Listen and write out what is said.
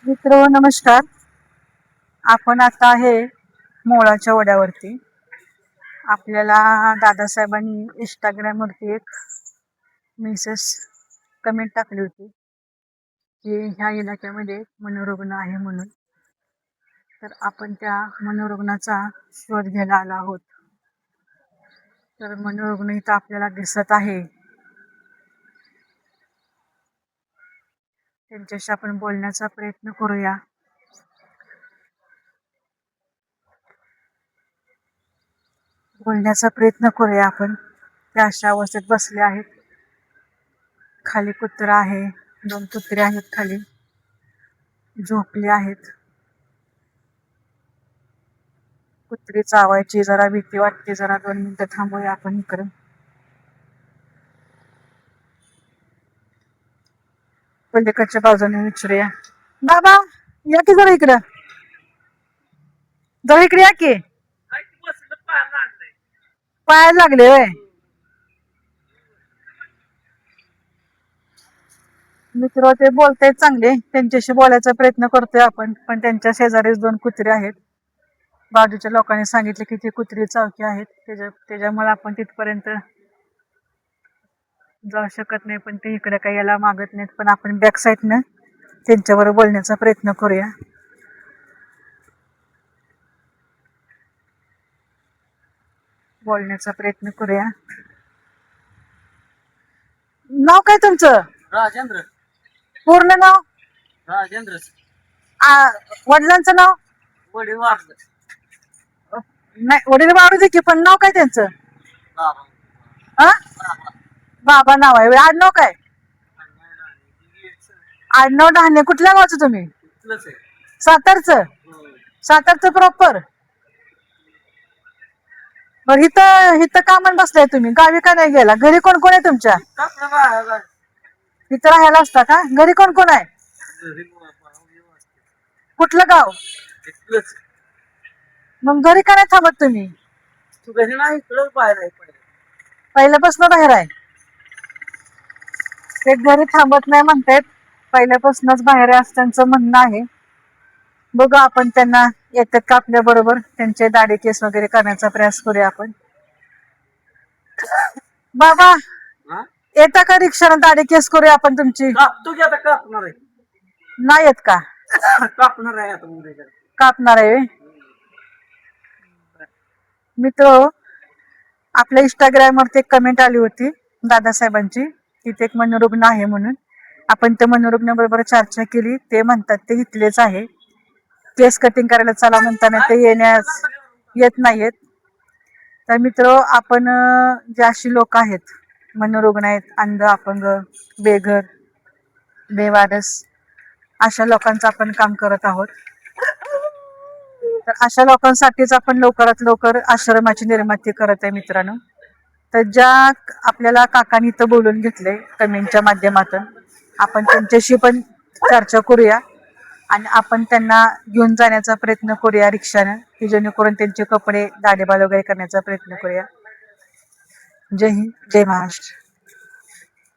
मित्र नमस्कार. आपण आता आहे मोळाच्या वड्यावरती. आपल्याला दादासाहेबांनी इंस्टाग्रामवरती एक मेसेज कमेंट टाकली होती की ह्या इलाक्यामध्ये मनोरुग्ण आहे म्हणून. तर आपण त्या मनोरुग्णाचा शोध घ्यायला आलो आहोत. तर मनोरुग्ण इथं आपल्याला दिसत आहे. त्यांच्याशी आपण बोलण्याचा प्रयत्न करूया. आपण. त्या अशा अवस्थेत बसले आहेत. खाली कुत्रा आहे, 2 कुत्रे आहेत खाली झोपले आहेत. कुत्री चावायची जरा भीती वाटते. जरा 2 मिनिटं थांबूया आपण इकडं. पलीकडच्या बाजूने विचारूया. बाबा या की जरा इकडं. जरा इकडे या की. पाय लागले वय. मित्र ते बोलतायत चांगले. त्यांच्याशी बोलायचा प्रयत्न करतोय आपण. पण त्यांच्या शेजारीच 2 कुत्रे आहेत. बाजूच्या लोकांनी सांगितले की ते कुत्री चावकी आहेत. त्याच्यामुळे आपण तिथपर्यंत जाऊ शकत नाही. पण ते इकडे काही यायला मागत नाहीत. पण आपण बॅक साईडनं त्यांच्याबरोबर बोलण्याचा प्रयत्न करूया. नाव काय तुमचं? राजेंद्र. पूर्ण नाव? राजेंद्र. वडिलांचं नाव? वडील वारलं. नाही वडील वाढू दे की, पण नाव काय त्यांचं? हा बाबा नाव आहे. आडनाव काय? आडनाव डहाणे. कुठल्या गावचं तुम्ही? सातारचं. सातारचं प्रॉपर. बरं इथं इथं कामाला बसलाय तुम्ही? गावी का नाही गेला? घरी कोण कोण आहे तुमच्या? इथं राहायला असता का? घरी कोण कोण आहे? कुठलं गाव? मग घरी का नाही थांबत तुम्ही? पहिल्यापासून बाहेर आहे. ते घरी थांबत नाही म्हणतायत. पहिल्यापासूनच बाहेर आहे असं त्यांचं म्हणणं आहे. बघू आपण त्यांना येतात का आपल्या बरोबर. त्यांचे दाढी केस वगैरे करण्याचा प्रयास करूया आपण. बाबा येता का रिक्षाने दाढी केस करूया आपण तुमची? नाही येत का? कापणार आहे. मित्र आपल्या इंस्टाग्राम वरती एक कमेंट आली होती दादासाहेबांची. तिथे एक मनोरुग्ण आहे म्हणून. आपण त्या मनोरुग्णाबरोबर चर्चा केली. ते म्हणतात ते इथलेच आहे. केस कटिंग करायला चला म्हणताना ते येत नाहीयेत. तर मित्र आपण जे अशी लोक आहेत, मनोरुग्ण आहेत, अंध, अपंग, बेघर, बेवारस, अशा लोकांचं आपण काम करत आहोत. तर अशा लोकांसाठीच आपण लवकरात लवकर आश्रमाची निर्मिती करत आहे मित्रांनो. तर ज्या आपल्याला काकांनी इथं बोलून घेतले कमेंटच्या माध्यमातून, आपण त्यांच्याशी पण चर्चा करूया आणि आपण त्यांना घेऊन जाण्याचा प्रयत्न करूया रिक्षानं, की जेणेकरून त्यांचे कपडे दाढेबाल वगैरे करण्याचा प्रयत्न करूया. जय हिंद, जय महाराष्ट्र.